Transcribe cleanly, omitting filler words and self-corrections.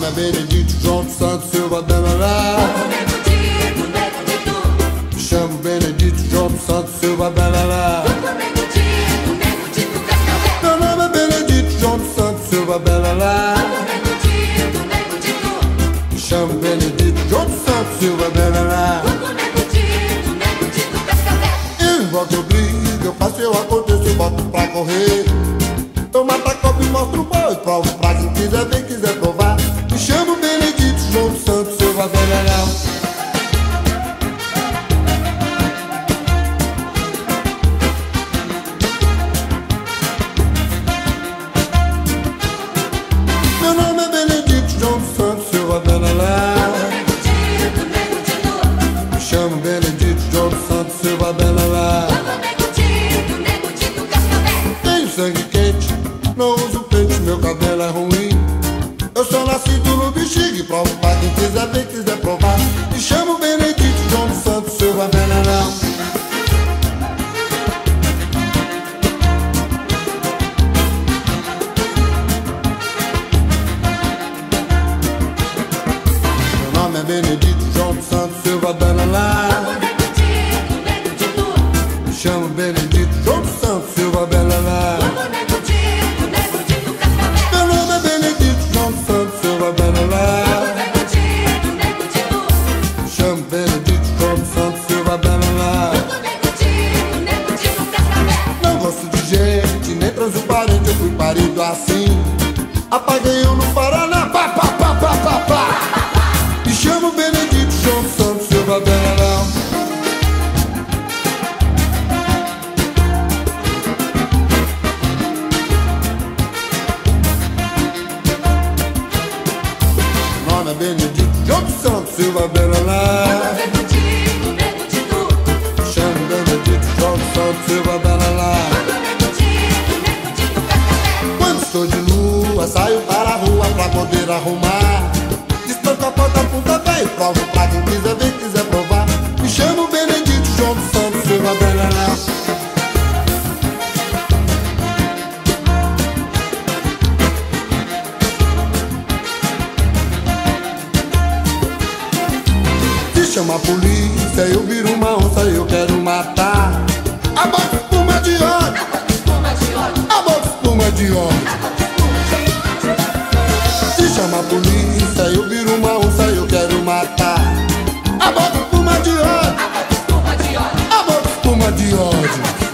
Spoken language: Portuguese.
nome é Benedito João dos Santos Silva Belalá. Me chamo Benedito João dos Santos Silva Belalá. Meu nome é Benedito João dos Santos Silva Belalá. Me chamo Benedito João dos Santos Silva Belalá. Eu invoco, eu brigo, eu faço, eu aconteço, eu boto pra correr. Eu mato a copa e mostro o boi, provo pra quem quiser ver, quiser provar. Me chamo Benedito João dos Santos Silva Belalá. Meu nome é Benedito João dos Santos Silva Belalá. Me chamo Benedito João dos Santos Silva Belalá. Tenho sangue quente, não uso pente, meu cabelo é ruim. Eu sou nascido no bexiga e provo pra quem quiser ver, quiser provar. Me chamo Benedito João dos Santos Silva Belalá. Meu nome é Benedito João dos Santos Silva Belalá. Me chamo Benedito João dos Santos Silva Belalá. Meu nome é Benedito João dos Santos Silva Belalá. Me chamo Benedito João dos Santos Silva Belalá. Não gosto de gente, nem transo parente, eu fui parido assim. Apaguei um no Paraná, pá, pá, pá, pá, pá, pá. Me chamo Benedito João dos Santos Silva Belalá. Meu nome é Benedito João dos Santos Silva Belalá. Me chamo Benedito João dos Santos Silva Belalá. Quando estou de lua, saio para a rua pra poder arrumar. Espanto a porta puta bem, provo pra quem quiser ver, quiser provar. Me chamo Benedito João dos Santos Silva Belalá. Se chama a polícia, eu viro uma onça, eu quero matar. A bota espuma de ódio, a bota espuma de ódio. Se chama a polícia, eu viro uma onça, eu quero matar. A bota espuma de ódio, a bota espuma de ódio.